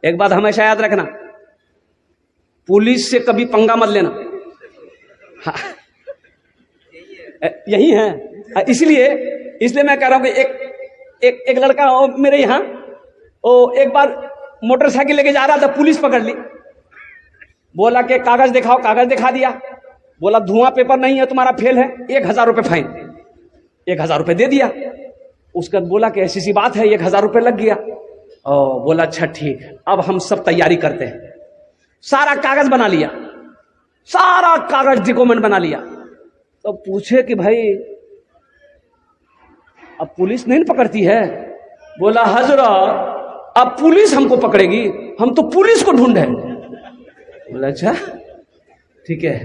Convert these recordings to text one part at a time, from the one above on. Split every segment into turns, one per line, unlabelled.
एक बात हमेशा याद रखना, पुलिस से कभी पंगा मत लेना। हाँ, यही है। इसलिए मैं कह रहा हूं कि एक लड़का मेरे यहां एक बार मोटरसाइकिल लेके जा रहा था, पुलिस पकड़ ली, बोला कि कागज दिखाओ, कागज दिखा दिया, बोला धुआं पेपर नहीं है तुम्हारा, फेल है, 1000 रुपये फाइन। 1000 रुपये दे दिया। उसका बोला कि ऐसी सी बात है, 1000 रुपये लग गया। बोला अच्छा ठीक, अब हम सब तैयारी करते हैं। सारा कागज बना लिया, सारा कागज डॉक्यूमेंट बना लिया। तो पूछे कि भाई अब पुलिस नहीं पकड़ती है? बोला हजरत अब पुलिस हमको पकड़ेगी, हम तो पुलिस को ढूंढे। बोला अच्छा ठीक है।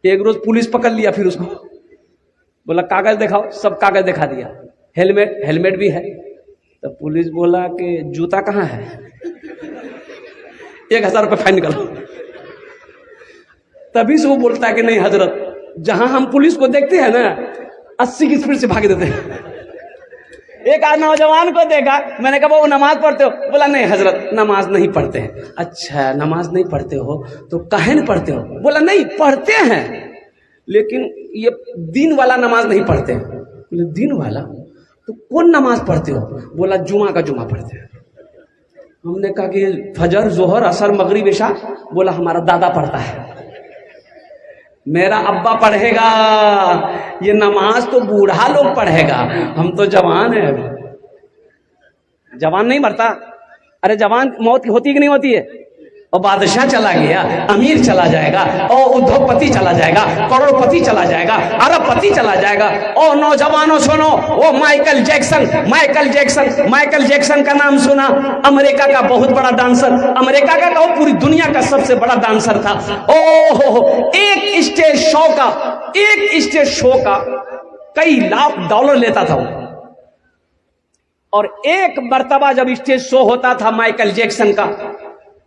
एक रोज पुलिस पकड़ लिया, फिर उसको बोला कागज दिखाओ, सब कागज दिखा दिया, हेलमेट भी है। तो पुलिस बोला कि जूता कहाँ है? 1000 रुपये फाइन निकालो। तभी से वो बोलता है कि नहीं हजरत, जहां हम पुलिस को देखते हैं ना 80 की स्पीड से भाग देते हैं। एक आज नौजवान को देखा, मैंने कहा वो नमाज पढ़ते हो? बोला नहीं हजरत नमाज नहीं पढ़ते हैं। अच्छा नमाज नहीं पढ़ते हो तो काहे नहीं पढ़ते हो? बोला नहीं पढ़ते हैं लेकिन ये दिन वाला नमाज नहीं पढ़ते हैं। बोले दिन वाला तो कौन नमाज पढ़ते हो? बोला जुमा का जुमा पढ़ते हैं। हमने कहा कि फजर जोहर असर मगरिब इशा? बोला हमारा दादा पढ़ता है, मेरा अब्बा पढ़ेगा, ये नमाज तो बूढ़ा लोग पढ़ेगा, हम तो जवान है। जवान नहीं मरता? अरे जवान मौत होती कि नहीं होती है? और बादशाह चला गया, अमीर चला जाएगा, और उद्योगपति चला जाएगा, करोड़पति चला जाएगा, अरबपति चला जाएगा। और नौजवानों सुनो, वो माइकल जैक्सन का नाम सुना? अमेरिका का बहुत बड़ा डांसर, अमेरिका का कहो पूरी दुनिया का सबसे बड़ा डांसर था। ओहो, एक स्टेज शो का कई लाख डॉलर लेता था वो। और एक मर्तबा जब स्टेज शो होता था माइकल जैक्सन का,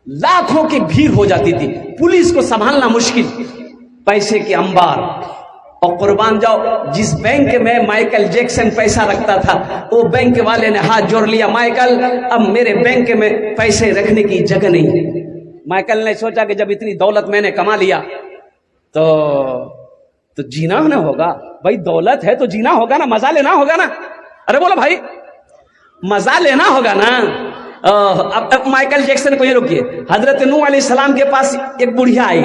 लाखों की भीड़ हो जाती थी, पुलिस को संभालना मुश्किल, पैसे के अंबार। और कुर्बान जाओ, जिस बैंक में माइकल जैक्सन पैसा रखता था वो बैंक वाले ने हाथ जोड़ लिया, माइकल अब मेरे बैंक में पैसे रखने की जगह नहीं। माइकल ने सोचा कि जब इतनी दौलत मैंने कमा लिया तो जीना ना होगा भाई, दौलत है तो जीना होगा ना, मजा लेना होगा ना। अरे बोलो भाई मजा लेना होगा ना। अब माइकल जैक्सन को ये रोकिए। हजरत नूह अलैहिस्सलाम के पास एक बुढ़िया आई,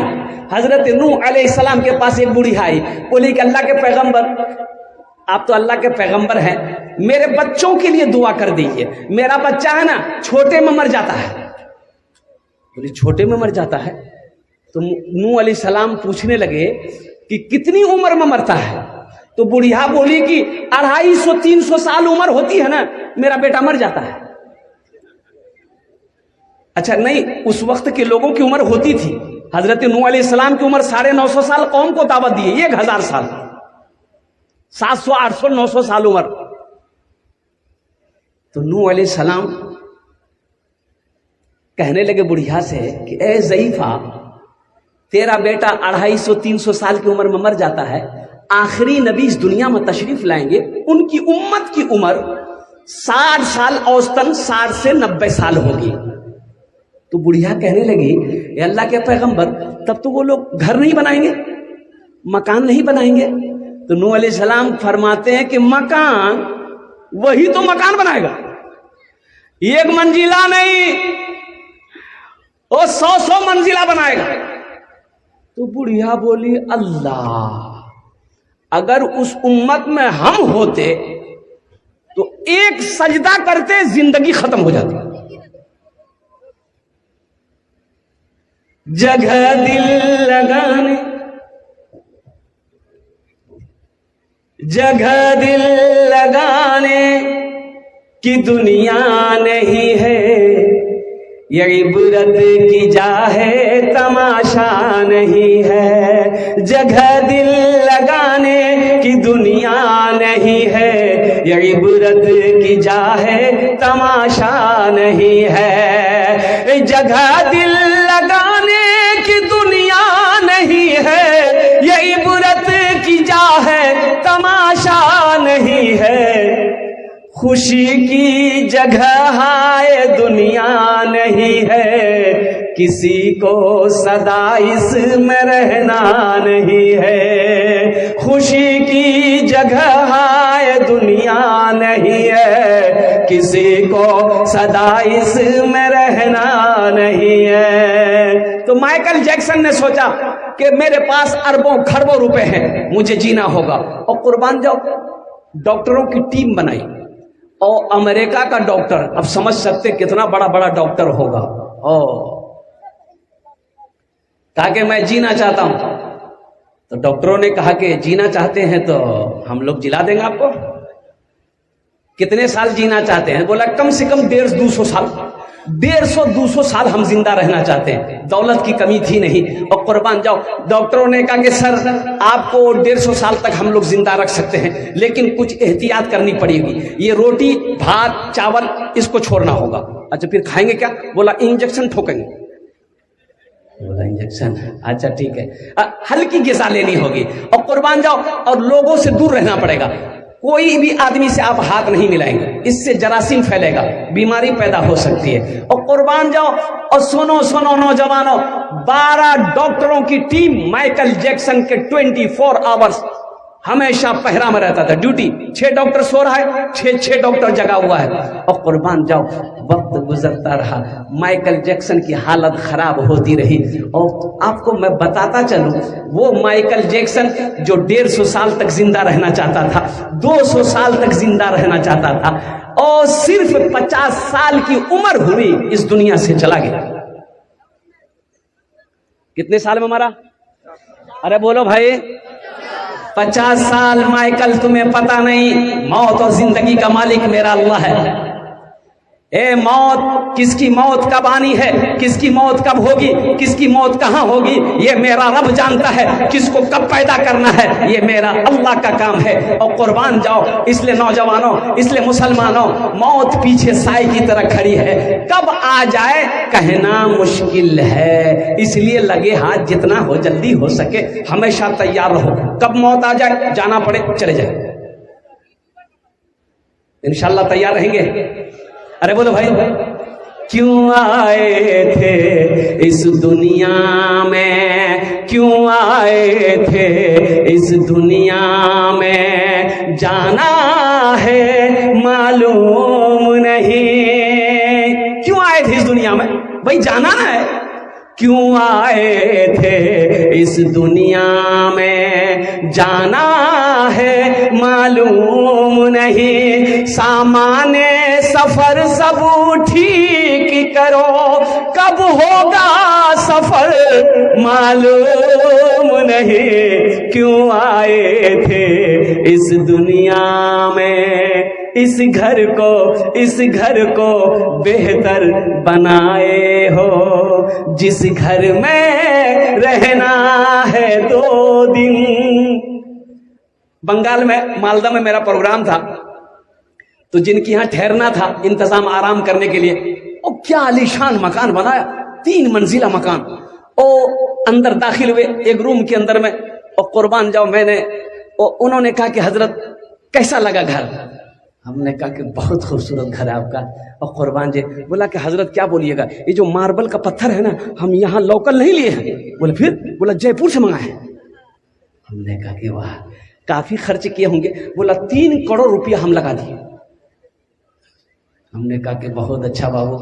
हजरत नूह अलैहिस्सलाम के पास एक बुढ़िया आई, बोली कि अल्लाह के पैगंबर, आप तो अल्लाह के पैगंबर हैं, मेरे बच्चों के लिए दुआ कर दीजिए, मेरा बच्चा है ना छोटे में मर जाता है। बोली छोटे में मर जाता है? तो नूह अलैहिस्सलाम पूछने लगे कि कितनी उम्र में मरता है? तो बुढ़िया बोली कि 250-300 साल उम्र होती है ना, मेरा बेटा मर जाता है। अच्छा नहीं, उस वक्त के लोगों की उम्र होती थी। हजरत नूह अलैहिस्सलाम की उम्र 950 साल, कौम को दावत दी, 1000 साल, 700, 800, 900 साल उम्र। तो नूह अलैहिस्सलाम कहने लगे बुढ़िया से कि ए ज़ईफा, तेरा बेटा 250-300 साल की उम्र में मर जाता है, आखिरी नबी इस दुनिया में तशरीफ लाएंगे, उनकी उम्मत की उम्र 60 साल, औसतन 60 से 90 साल होगी। तो बुढ़िया कहने लगी अल्लाह के पैगंबर, तब तो वो लोग घर नहीं बनाएंगे, मकान नहीं बनाएंगे। तो नूह अलैहिस्सलाम फरमाते हैं कि मकान, वही तो मकान बनाएगा, 1 मंजिला नहीं, वो 100 मंजिला बनाएगा। तो बुढ़िया बोली अल्लाह, अगर उस उम्मत में हम होते तो एक सजदा करते जिंदगी खत्म हो जाती। जगह दिल लगाने की दुनिया नहीं है, ये इबरत की जा है तमाशा नहीं है। जगह दिल लगाने की दुनिया नहीं है, ये इबरत की जा है तमाशा नहीं है। जगह दिल लगाने की दुनिया नहीं है, ये इबरत की जा है तमाशा नहीं है। खुशी की जगह हाय दुनिया नहीं है, किसी को सदा इसमें रहना नहीं है, खुशी की जगह है दुनिया नहीं है, किसी को सदा इसमें रहना नहीं है। तो माइकल जैक्सन ने सोचा कि मेरे पास अरबों खरबों रुपए हैं, मुझे जीना होगा, और कुर्बान जाओ डॉक्टरों की टीम बनाई। और अमेरिका का डॉक्टर, अब समझ सकते कितना बड़ा बड़ा डॉक्टर होगा, कहा कि मैं जीना चाहता हूं। तो डॉक्टरों ने कहा कि जीना चाहते हैं तो हम लोग जिला देंगे आपको। कितने साल जीना चाहते हैं? बोला कम से कम 150-200 साल, 150-200 साल हम जिंदा रहना चाहते हैं। दौलत की कमी थी नहीं। और कुर्बान जाओ डॉक्टरों ने कहा कि सर आपको 150 साल तक हम लोग जिंदा रख सकते हैं, लेकिन कुछ एहतियात करनी पड़ेगी, ये रोटी भात चावल इसको छोड़ना होगा। अच्छा फिर खाएंगे क्या? बोला इंजेक्शन ठोकेंगे। बोला इंजेक्शन, अच्छा ठीक है, हल्की ग़िज़ा लेनी होगी और कुर्बान जाओ, और लोगों से दूर रहना पड़ेगा। कोई भी आदमी से आप हाथ नहीं मिलाएंगे, इससे जरासीम फैलेगा, बीमारी पैदा हो सकती है। और कुर्बान जाओ, और सुनो सुनो नौजवानों, 12 डॉक्टरों की टीम माइकल जैक्सन के 24 आवर्स हमेशा पहरा में रहता था, ड्यूटी। 6 डॉक्टर सो रहा है, 6 डॉक्टर जगा हुआ है। और कुर्बान जाओ वक्त गुजरता रहा, माइकल जैक्सन की हालत खराब होती रही। और आपको मैं बताता चलूं, वो माइकल जैक्सन जो 150 साल तक जिंदा रहना चाहता था, 200 साल तक जिंदा रहना चाहता था, और सिर्फ 50 साल की उम्र हुई इस दुनिया से चला गया। कितने साल में मरा? अरे बोलो भाई, 50 साल। माइकल तुम्हें पता नहीं, मौत और जिंदगी का मालिक मेरा अल्लाह है। ए मौत, किसकी मौत कब आनी है, किसकी मौत कब होगी, किसकी मौत कहां होगी, ये मेरा रब जानता है। किसको कब पैदा करना है, ये मेरा अल्लाह का काम है। और कुर्बान जाओ, इसलिए नौजवानों, इसलिए मुसलमानों, मौत पीछे साए की तरह खड़ी है, कब आ जाए कहना मुश्किल है। इसलिए लगे हाथ जितना हो जल्दी हो सके हमेशा तैयार रहो, कब मौत आ जाए जाना पड़े चले जाए, इंशाल्लाह तैयार रहेंगे। अरे बोलो भाई, क्यों आए थे इस दुनिया में, क्यों आए थे इस दुनिया में, जाना है मालूम नहीं। क्यों आए थे इस दुनिया में? भाई जाना है। क्यों आए थे इस दुनिया में, जाना है मालूम नहीं। सामाने सफर सब ठीक करो, कब होगा सफर मालूम नहीं। क्यों आए थे इस दुनिया में, इस घर को बेहतर बनाए हो, जिस घर में रहना है 2 दिन। बंगाल में मालदा में मेरा प्रोग्राम था, तो जिनकी यहां ठहरना था इंतजाम आराम करने के लिए, और क्या आलीशान मकान बनाया, 3 मंजिला मकान। और अंदर दाखिल हुए एक रूम के अंदर में, और कुर्बान जाओ मैंने, और उन्होंने कहा कि हजरत कैसा लगा घर? हमने कहा कि बहुत खूबसूरत घर है आपका। और कुर्बान जी बोला कि हजरत क्या बोलिएगा, ये जो मार्बल का पत्थर है ना, हम यहाँ लोकल नहीं लिए हैं। बोले फिर? बोला जयपुर से मंगाए। हमने कहा कि वाह, काफी खर्च किए होंगे। बोला 3 करोड़ रुपया हम लगा दिए। हमने कहा कि बहुत अच्छा बाबू,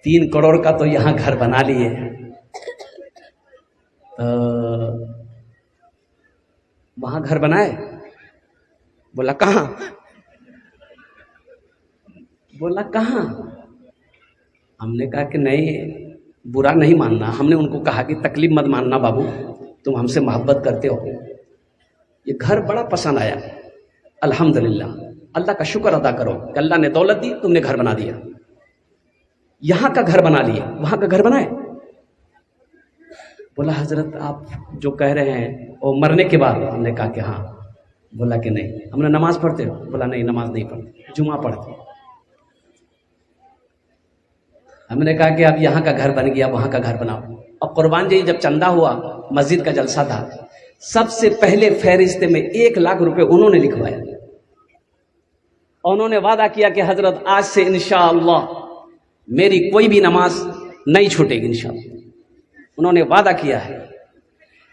3 करोड़ का तो यहाँ घर बना लिए। तो वहां घर बनाए? बोला कहाँ? बोला कहाँ? हमने कहा कि नहीं, बुरा नहीं मानना। हमने उनको कहा कि तकलीफ मत मानना बाबू, तुम हमसे मोहब्बत करते हो। ये घर बड़ा पसंद आया, अल्हम्दुलिल्लाह, अल्लाह का शुक्र अदा करो कि अल्लाह ने दौलत दी, तुमने घर बना दिया। यहाँ का घर बना लिए, वहाँ का घर बनाए? बोला हजरत आप जो कह रहे हैं वो मरने के बाद? हमने कहा कि हाँ। बोला कि नहीं। हमने नमाज पढ़ते हो? बोला नहीं, नमाज नहीं पढ़ते, जुमा पढ़ते। हमने कहा कि अब यहाँ का घर बन गया, वहाँ का घर बनाओ। और कुर्बान जी जब चंदा हुआ, मस्जिद का जलसा था, सबसे पहले फहरिस्त में 1 लाख रुपए उन्होंने लिखवाया। उन्होंने वादा किया कि हजरत आज से इंशाअल्लाह मेरी कोई भी नमाज नहीं छूटेगी इंशाअल्लाह। उन्होंने वादा किया है,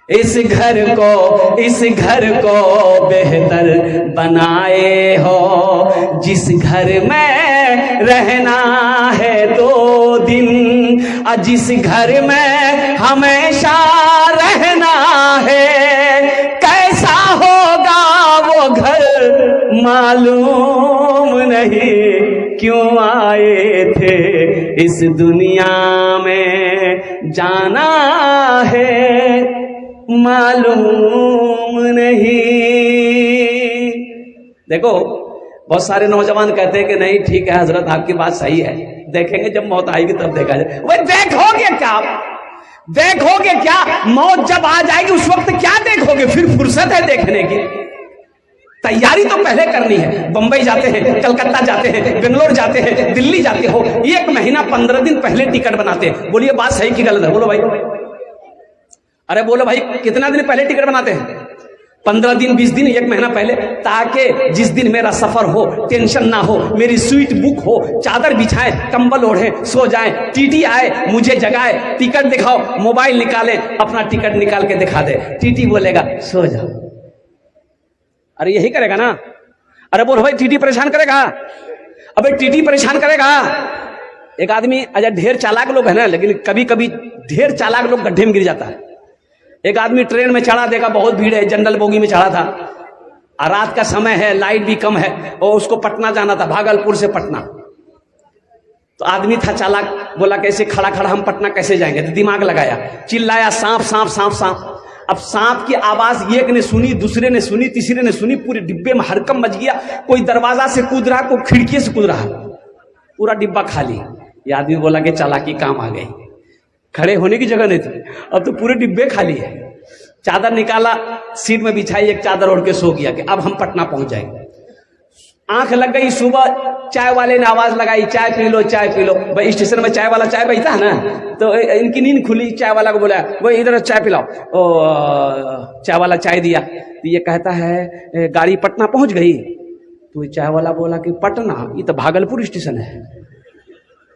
इस घर को बेहतर बनाए हो, जिस घर में रहना है 2 दिन, जिस घर में हमेशा रहना है, कैसा होगा वो घर मालूम नहीं, क्यों आए थे इस दुनिया में, जाना है मालूम नहीं। देखो बहुत सारे नौजवान कहते हैं कि नहीं ठीक है हजरत आपकी बात सही है, देखेंगे जब मौत आएगी तब देखा जाए। वह देखोगे क्या? मौत जब आ जाएगी उस वक्त क्या देखोगे? फिर फुर्सत है देखने की? तैयारी तो पहले करनी है। बंबई जाते हैं, कलकत्ता जाते हैं, बेंगलोर जाते हैं, दिल्ली जाते हो, 1 महीना 15 दिन पहले टिकट बनाते हैं। बोलिए बात सही की गलत है? बोलो भाई, अरे बोलो भाई, कितना दिन पहले टिकट बनाते हैं? 15 दिन, 20 दिन, 1 महीना पहले, ताकि जिस दिन मेरा सफर हो टेंशन ना हो, मेरी स्वीट बुक हो, चादर बिछाए, कंबल ओढ़े, सो जाए, टीटी आए मुझे जगाए, टिकट दिखाओ, मोबाइल निकाले, अपना टिकट निकाल के दिखा दे, टीटी बोलेगा सो जाओ। अरे यही करेगा ना? अरे बोल भाई, टीटी परेशान करेगा? अबे टीटी परेशान करेगा। एक आदमी, अच्छा ढेर चालाक लोग है ना, लेकिन कभी कभी ढेर चालाक लोग गड्ढे में गिर जाता है। एक आदमी ट्रेन में चढ़ा, देखा बहुत भीड़ है, जनरल बोगी में चढ़ा था, और रात का समय है, लाइट भी कम है, और उसको पटना जाना था, भागलपुर से पटना। तो आदमी था चालाक, बोला कैसे खड़ा खड़ा हम पटना कैसे जाएंगे? तो दिमाग लगाया, चिल्लाया सांप सांप सांप सांप। अब सांप की आवाज एक ने सुनी, दूसरे ने सुनी, तीसरे ने सुनी, पूरे डिब्बे में हड़कंप मच गया। कोई दरवाजा से कूद रहा, कोई खिड़की से कूद रहा, पूरा डिब्बा खाली। ये आदमी बोला कि चालाकी काम आ गई, खड़े होने की जगह नहीं थी, अब तो पूरे डिब्बे खाली है। चादर निकाला, सीट में बिछाई, एक चादर ओढ़ के सो गया कि अब हम पटना पहुंच जाएंगे। आंख लग गई, सुबह चाय वाले ने आवाज लगाई, चाय पी लो चाय पी लो। भाई स्टेशन में चाय वाला चाय बेचता है ना, तो इनकी नींद खुली, चाय वाला को बोला भाई इधर चाय पिलाओ। चाय वाला चाय दिया, तो ये कहता है गाड़ी पटना पहुंच गई? तो चाय वाला बोला कि पटना, ये तो भागलपुर स्टेशन है।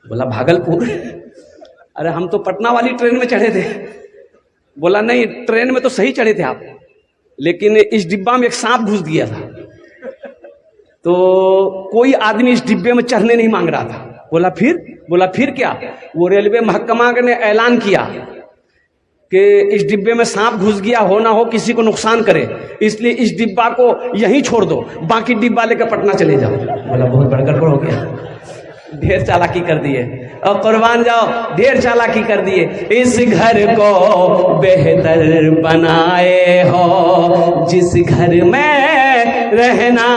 बोला भागलपुर? अरे हम तो पटना वाली ट्रेन में चढ़े थे। बोला नहीं, ट्रेन में तो सही चढ़े थे आप, लेकिन इस डिब्बा में एक सांप घुस गया था, तो कोई आदमी इस डिब्बे में चढ़ने नहीं मांग रहा था। बोला फिर क्या? वो रेलवे महकमा ने ऐलान किया कि इस डिब्बे में सांप घुस गया, हो ना हो किसी को नुकसान करे, इसलिए इस डिब्बा को यहीं छोड़ दो, बाकी डिब्बा लेकर पटना चले जाओ। बोला बहुत बड़ा गड़बड़ हो गया, ढेर चालाकी कर दिए, और कुर्बान जाओ, ढेर चालाकी कर दिए। इस घर को बेहतर बनाए हो, जिस घर में रहना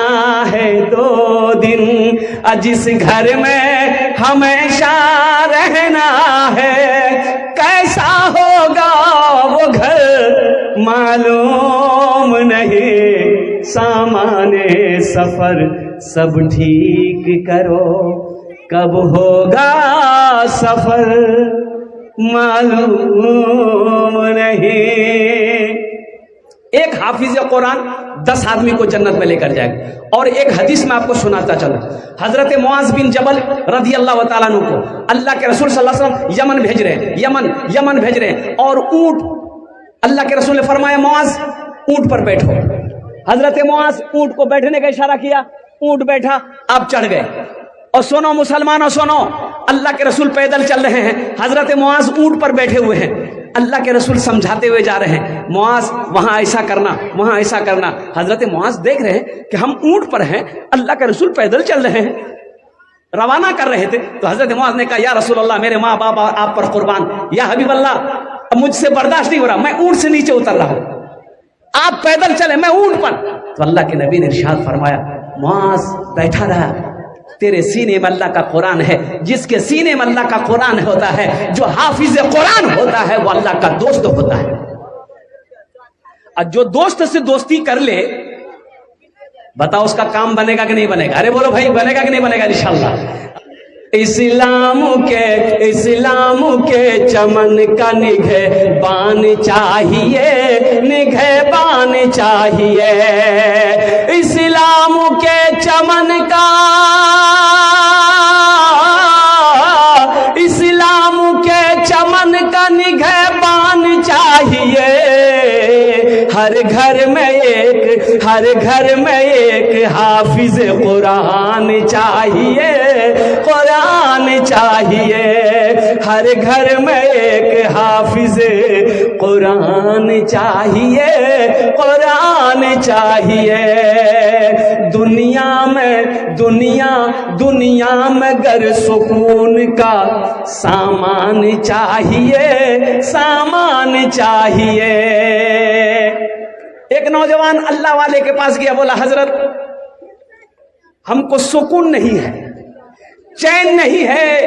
है 2 दिन, जिस घर में हमेशा रहना है, कैसा होगा वो घर मालूम नहीं, सामाने सफर सब ठीक करो, कब होगा सफर मालूम नहीं। एक हाफिज कुरान 10 आदमी को जन्नत में लेकर जाएगा। और एक हदीस में आपको सुनाता चलो, हजरत मुआज बिन जबल रदी अल्लाह तआला अन्हु को अल्लाह के रसूल सल्लल्लाहु अलैहि वसल्लम यमन भेज रहे हैं, यमन भेज रहे हैं, और ऊंट, अल्लाह के रसूल ने फरमाया मुआज ऊंट पर बैठो। हजरत मुआज ऊंट को बैठने का इशारा किया, ऊंट बैठा, आप चढ़ गए। और सुनो मुसलमानों सुनो, अल्लाह के रसूल पैदल चल रहे हैं, हजरत मुआज ऊंट पर बैठे हुए हैं। अल्लाह के रसूल समझाते हुए जा रहे हैं, मुआज वहां ऐसा करना, वहां ऐसा करना। हजरत मुआज देख रहे हैं कि हम ऊंट पर हैं, अल्लाह के रसूल पैदल चल रहे हैं, रवाना कर रहे थे। तो हजरत मुआज ने कहा या रसूल अल्लाह, मेरे माँ बाप आप पर कुर्बान, या हबीब अल्लाह, अब मुझसे बर्दाश्त नहीं हो रहा, मैं ऊंट से नीचे उतर रहा हूं, आप पैदल चले, मैं ऊंट पर। तो अल्लाह के नबी ने इरशाद फरमाया, मुआज बैठा रहा, तेरे सीने में अल्लाह का कुरान है, जिसके सीने में अल्लाह का कुरान होता है, जो हाफिज कुरान होता है, वो अल्लाह का दोस्त होता है। और जो दोस्त से दोस्ती कर ले, बताओ उसका काम बनेगा कि नहीं बनेगा? अरे बोलो भाई, बनेगा कि नहीं बनेगा? इंशाअल्लाह। इस्लाम के चमन का निगहबान चाहिए, निगहबान चाहिए। इस्लाम के चमन का, इस्लाम के चमन का निगहबान चाहिए, हर घर में एक हाफिज कुरान चाहिए, कुरान चाहिए, हर घर में एक हाफिज कुरान चाहिए, कुरान चाहिए। दुनिया में गर सुकून का सामान चाहिए, सामान चाहिए। एक नौजवान अल्लाह वाले के पास गया, बोला हजरत हमको सुकून नहीं है, चैन नहीं है,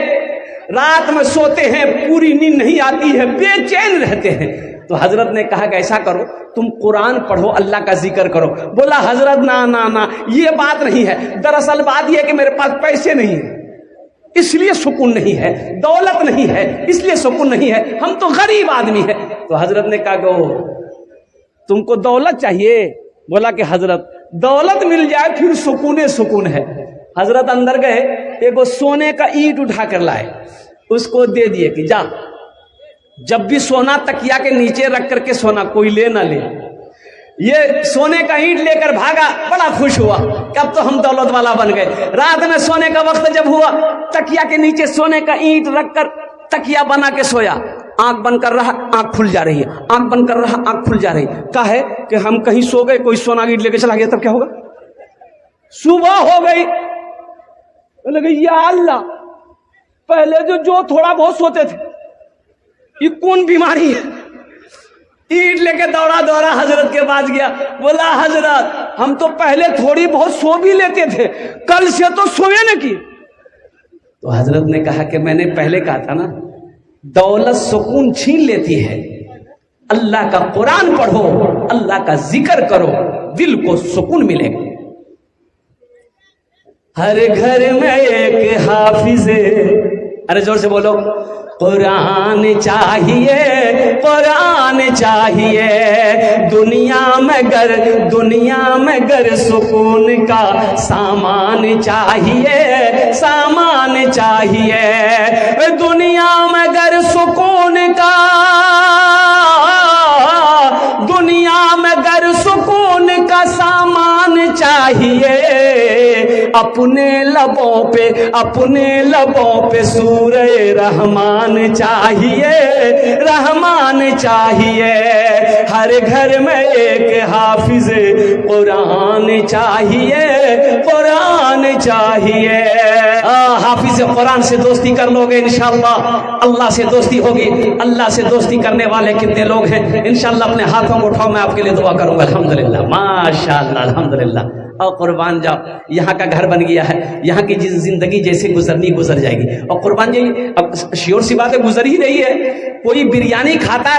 रात में सोते हैं पूरी नींद नहीं आती है, बेचैन रहते हैं। तो हजरत ने कहा कि ऐसा करो तुम कुरान पढ़ो, अल्लाह का जिक्र करो। बोला हजरत ना ना ना, ये बात नहीं है, दरअसल बात यह है कि मेरे पास पैसे नहीं है इसलिए सुकून नहीं है, दौलत नहीं है इसलिए सुकून नहीं है, हम तो गरीब आदमी है। तो हजरत ने कहा कि तुमको दौलत चाहिए? बोला कि हजरत दौलत मिल जाए फिर सुकून है। हजरत अंदर गए, एगो सोने का ईंट उठा कर लाए, उसको दे दिए कि जा, जब भी सोना तकिया के नीचे रख करके सोना, कोई ले ना ले। ये सोने का ईंट लेकर भागा, बड़ा खुश हुआ कि अब तो हम दौलत वाला बन गए। रात में सोने का वक्त जब हुआ, तकिया के नीचे सोने का ईंट रखकर तकिया बना के सोया, आंख बंद कर रहा, आंख खुल जा रही है, आंख बंद कर रहा, आंख खुल जा रही। कहा है कि हम कहीं सो गए, कोई सोना ईंट लेके चला गया, तब क्या होगा? सुबह हो गई, लगे या अल्लाह, पहले जो थोड़ा बहुत सोते थे, ये कौन बीमारी है? ईंट लेके दौड़ा हजरत के पास गया, बोला हजरत हम तो पहले थोड़ी बहुत सो भी लेते थे, कल से तो सोए न की। तो हजरत ने कहा कि मैंने पहले कहा था ना, दौलत सुकून छीन लेती है, अल्लाह का कुरान पढ़ो, अल्लाह का जिक्र करो, दिल को सुकून मिलेगा। हर घर में एक हाफिज, अरे जोर से बोलो, कुरान चाहिए, कुरान चाहिए। दुनिया में गर सुकून का सामान चाहिए, सामान चाहिए। दुनिया में गर सुकून का, दुनिया में गर सुकून का सामान चाहिए। अपने लबों पे सूरे रहमान चाहिए, रहमान चाहिए। हर घर में एक हाफिज कुरान चाहिए, कुरान चाहिए। हाफिज कुरान से दोस्ती कर लोगे इंशाअल्लाह अल्लाह से दोस्ती होगी। अल्लाह से दोस्ती करने वाले कितने लोग हैं? इंशाअल्लाह अपने हाथों को उठाओ, मैं आपके लिए दुआ करूंगा। अल्हम्दुलिल्लाह, माशाअल्लाह, अल्हम्दुलिल्लाह। और कुर्बान जाओ, यहाँ का घर बन गया है, यहाँ की जिंदगी जैसे गुजरनी गुजर जाएगी। और कुर्बान जी, अब श्योर सी बात है, गुजर ही रही है। कोई बिरयानी खाता है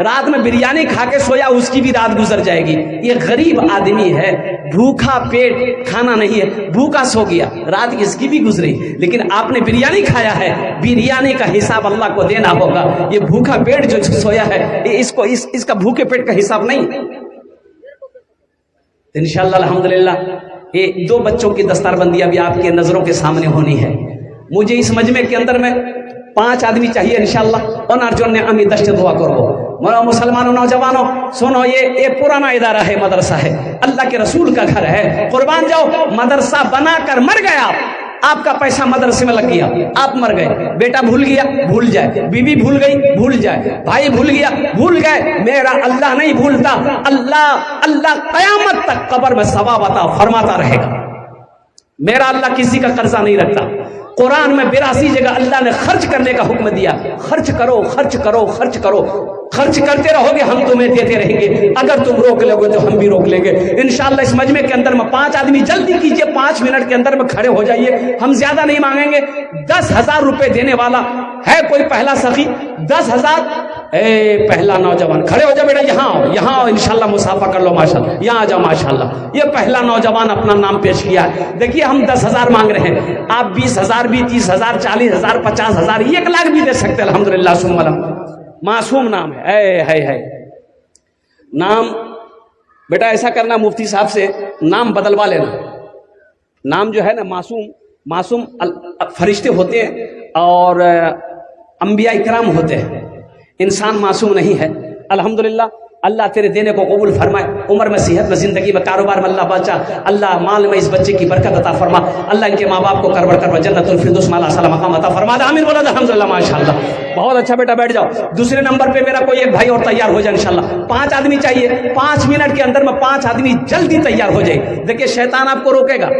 रात में बिरयानी खा के सोया, उसकी भी रात गुजर जाएगी। ये गरीब आदमी है, भूखा पेट, खाना नहीं है, भूखा सो गया, रात इसकी भी गुजरी। लेकिन आपने बिरयानी खाया है, बिरयानी का हिसाब अल्लाह को देना होगा। ये भूखा पेट जो सोया है, इसका भूखे पेट का हिसाब नहीं। इंशाअल्लाह अल्हम्दुलिल्लाह, ये 2 बच्चों की दस्तारबंदी अभी आपके नजरों के सामने होनी है। मुझे इस मजमे के अंदर में 5 आदमी चाहिए इंशाअल्लाह। अर्जुन ने अमी दश्त दुआ करो। मुसलमानों, नौजवानों सुनो, ये पुराना इदारा है, मदरसा है, अल्लाह के रसूल का घर है। कुर्बान जाओ, मदरसा बनाकर मर गया, आपका पैसा मदरसे में लग गया, आप मर गए, बेटा भूल गया, भूल जाए, बीवी भूल गई, भूल जाए, भाई भूल गया, भूल गए, मेरा अल्लाह नहीं भूलता। अल्लाह कयामत तक कब्र में सवाब अता फरमाता रहेगा। मेरा अल्लाह किसी का कर्जा नहीं रखता। कुरान में 82 जगह अल्लाह ने खर्च करने का हुक्म दिया। खर्च करो, खर्च करो, खर्च करो, खर्च करते रहोगे, हम तुम्हें देते रहेंगे। अगर तुम रोक लोगे तो हम भी रोक लेंगे इंशाअल्लाह। इस मजमे के अंदर में 5 आदमी, जल्दी कीजिए, 5 मिनट के अंदर में खड़े हो जाइए। हम ज्यादा नहीं मांगेंगे। 10,000 रुपए देने वाला है कोई पहला सखी? 10,000। पहला नौजवान खड़े हो जाओ बेटा, यहाँ आओ इंशाअल्लाह, मुसाफा कर लो, माशाअल्लाह, यहाँ आ जाओ माशाअल्लाह। ये पहला नौजवान अपना नाम पेश किया है। देखिए, हम 10,000 मांग रहे हैं, आप 20,000 भी, 30,000, 40,000, 50,000, 1 लाख भी दे सकते हैं। अल्हम्दुलिल्लाह सुम्मा मासूम नाम है। नाम बेटा ऐसा करना, मुफ्ती साहब से नाम बदलवा लेना। नाम जो है ना, मासूम फरिश्ते होते हैं और अंबिया इकराम होते हैं, इंसान मासूम नहीं है। अल्हम्दुलिल्लाह, अल्लाह तेरे देने को कबूल फरमाए, उम्र में, सेहत में, जिंदगी में, कारोबार में अल्लाह बचा, अल्लाह माल में इस बच्चे की बरकत अता फरमा, अल्लाह इनके माँ बाप को करबर करवा जन्नतुल फिरदौस में अल्लाह मकाम अता फरमा। आमीन बोला अल्हम्दुलिल्लाह, माशाअल्लाह, बहुत अच्छा बेटा, बैठ जाओ। दूसरे नंबर पे मेरा कोई एक भाई और तैयार हो जाए इंशाल्लाह। 5 आदमी चाहिए, 5 मिनट के अंदर में 5 आदमी जल्दी तैयार हो जाए। देखिए शैतान आपको रोकेगा,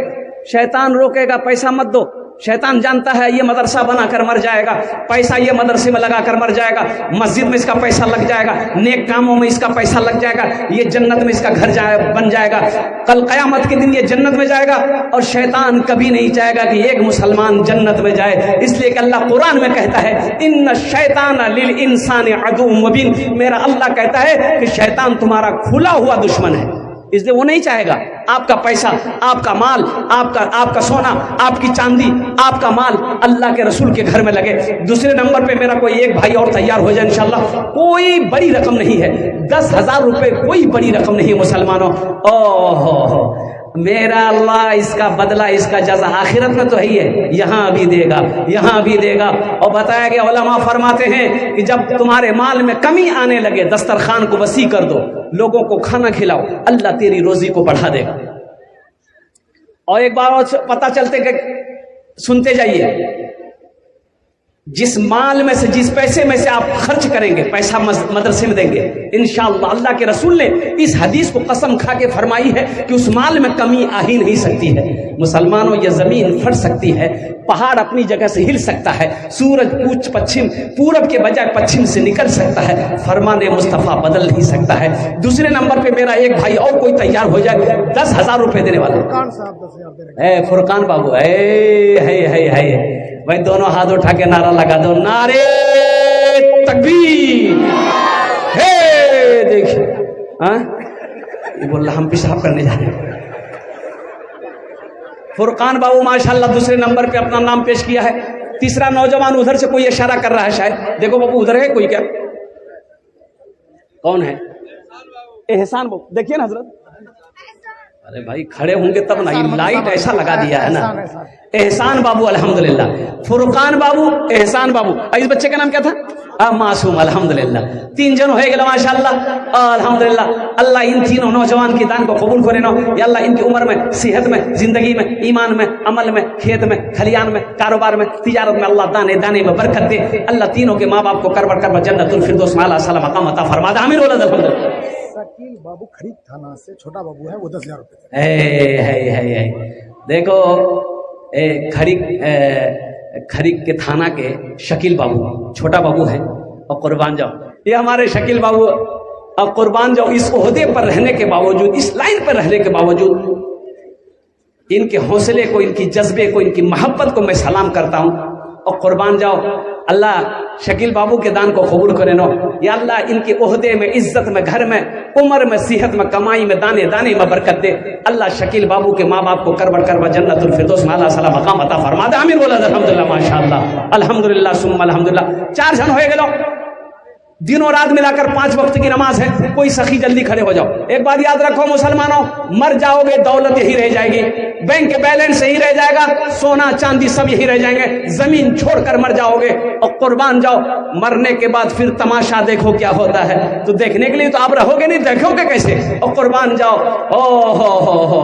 शैतान रोकेगा, पैसा मत दो। शैतान जानता है ये मदरसा बनाकर मर जाएगा, पैसा ये मदरसे में लगाकर मर जाएगा, मस्जिद में इसका पैसा लग जाएगा, नेक कामों में इसका पैसा लग जाएगा, ये जन्नत में इसका घर बन जाएगा, कल कयामत के दिन ये जन्नत में जाएगा। और शैतान कभी नहीं चाहेगा कि एक मुसलमान जन्नत में जाए, इसलिए कि अल्लाह कुरान में कहता है इन्न शैतान लिल इंसान अदुव्वुम मुबीन, मेरा अल्लाह कहता है कि शैतान तुम्हारा खुला हुआ दुश्मन है, इसलिए वो नहीं चाहेगा आपका पैसा, आपका माल, आपका सोना, आपकी चांदी, आपका माल अल्लाह के रसूल के घर में लगे। दूसरे नंबर पे मेरा कोई एक भाई और तैयार हो जाए इंशाल्लाह। कोई बड़ी रकम नहीं है, 10,000 रुपए कोई बड़ी रकम नहीं है मुसलमानों। ओहो, मेरा अल्लाह इसका बदला, इसका जज़ा आखिरत में तो है ही है, यहाँ भी देगा, यहाँ भी देगा। और बताया गया, उलमा फरमाते हैं कि जब तुम्हारे माल में कमी आने लगे, दस्तरखान को वसी कर दो, लोगों को खाना खिलाओ, अल्लाह तेरी रोजी को बढ़ा देगा। और एक बार और पता चलते कि सुनते जाइए, जिस माल में से, जिस पैसे में से आप खर्च करेंगे, पैसा मदरसे में देंगे इंशाअल्लाह, अल्लाह के रसूल ने इस हदीस को कसम खा के फरमाई है कि उस माल में कमी आ ही नहीं सकती है। मुसलमानों, ये जमीन फट सकती है, पहाड़ अपनी जगह से हिल सकता है, सूरज पूरब के बजाय पश्चिम से निकल सकता है, फरमाने मुस्तफा बदल नहीं सकता है। दूसरे नंबर पे मेरा एक भाई और कोई तैयार हो जाए, 10,000 रुपए देने वाला फुरकान बाबू है भाई, दोनों हाथ उठा के नारा लगा दो, नारे तकबीर। हे देखिए, ये बोल रहा हम पेशाब करने जा रहे हैं। फुरकान बाबू माशाल्लाह दूसरे नंबर पे अपना नाम पेश किया है। तीसरा नौजवान उधर से कोई इशारा कर रहा है शायद, देखो बाबू उधर है कोई क्या, कौन है? एहसान बाबू, देखिए ना हजरत, अरे भाई खड़े होंगे तब ना, ये लाइट ऐसा लगा दिया है ना। एहसान बाबू अल्हम्दुलिल्लाह, फुरकान बाबू, एहसान बाबू। इस बच्चे का नाम क्या था? मासूम अल्हम्दुलिल्लाह। 3 जन हो गए माशाल्लाह अल्हम्दुलिल्लाह। अल्लाह इन तीनों नौजवान की दान को कबूल करे ना या अल्लाह, इनकी उम्र में, सेहत में, जिंदगी में, ईमान में, अमल में, खेत में, खलियान में, कारोबार में, तिजारत में अल्लाह दाने दाने में बरकत दे। अल्लाह तीनों के माँ बाप को करबर जन्नतुल फिरदौस में अल्लाह मकाम अता फरमा दे। आमीन बोला अल्हम्दुलिल्लाह।
शकील बाबू खरीद थाना से, छोटा बाबू है वो 10,000 रुपए।
देखो खरीद के थाना के शकील बाबू, छोटा बाबू है, और कुर्बान जाओ, ये हमारे शकील बाबू। और कुर्बान जाओ, इस ओहदे पर रहने के बावजूद, इस लाइन पर रहने के बावजूद, इनके हौसले को, इनकी जज्बे को, इनकी मोहब्बत को मैं सलाम करता हूँ। और कुर्बान जाओ, अल्लाह शकील बाबू के दान को कबूल करे नो या अल्लाह, इनके ओहदे में, इज्जत में, घर में, उम्र में, सेहत में, कमाई में, दाने दाने में बरकत दे। अल्लाह शकील बाबू के माँ बाप को करबर जन्नतुल फिरदौस में अल्लाह मकाम अता फरमा दे। आमीन बोला अल्हम्दुलिल्लाह, माशाअल्लाह, अल्हम्दुलिल्लाह सुम्मा अल्हम्दुलिल्लाह। 4 जन हो गए, दिनों रात मिलाकर 5 वक्त की नमाज है। कोई सखी जल्दी खड़े हो जाओ। एक बात याद रखो मुसलमानों, मर जाओगे दौलत यही रह जाएगी, बैंक के बैलेंस यही रह जाएगा, सोना चांदी सब यही रह जाएंगे, जमीन छोड़कर मर जाओगे। और कुर्बान जाओ, मरने के बाद फिर तमाशा देखो क्या होता है। तो देखने के लिए तो आप रहोगे नहीं, देखोगे कैसे? और कुर्बान जाओ, ओ हो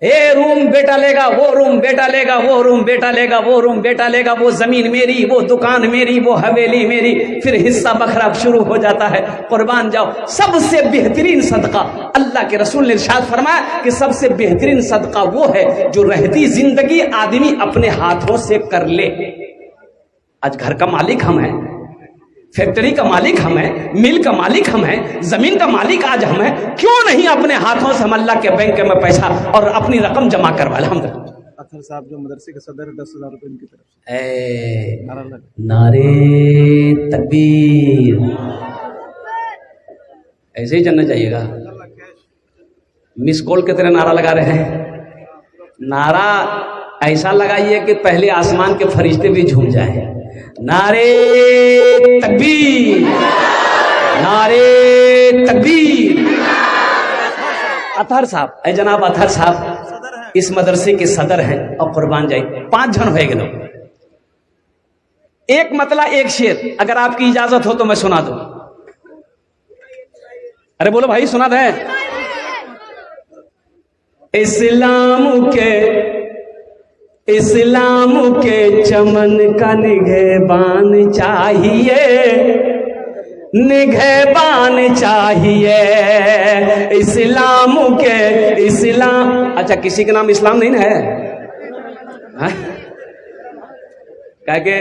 ए रूम बेटा लेगा, वो रूम बेटा लेगा, वो रूम बेटा लेगा, वो रूम बेटा लेगा, वो जमीन मेरी, वो दुकान मेरी, वो हवेली मेरी, फिर हिस्सा बखरा शुरू हो जाता है। कुर्बान जाओ, सबसे बेहतरीन सदका, अल्लाह के रसूल ने इरशाद फरमाया कि सबसे बेहतरीन सदका वो है जो रहती जिंदगी आदमी अपने हाथों से कर ले। आज घर का मालिक हम हैं, फैक्ट्री का मालिक हम हैं, मिल का मालिक हम हैं, जमीन का मालिक आज हम हैं, क्यों नहीं अपने हाथों से हम अल्लाह के बैंक में पैसा और अपनी रकम जमा करवा। अल्हम्दुलिल्लाह।
अतर साहब जो मदरसे के सदर 10,000 रुपए इनकी तरफ से,
नारे तकबीर, ऐसे ही चलना चाहिएगा। मिस कॉल की तरह नारा लगा रहे हैं। नारा ऐसा लगाइए कि पहले आसमान के फरिश्ते भी झूम जाए। नारे तकबीर, नारे तकबीर। अतहर साहब, ऐ जनाब अतहर साहब इस मदरसे के सदर हैं और कुर्बान जाए। 5 जन हो गए लोग, एक मतला एक शेर, अगर आपकी इजाजत हो तो मैं सुना दूं। अरे बोलो भाई, सुना दे। इस्लाम के चमन का निगहबान चाहिए, निगहबान चाहिए इस्लाम अच्छा, किसी के नाम इस्लाम नहीं ना है? कह के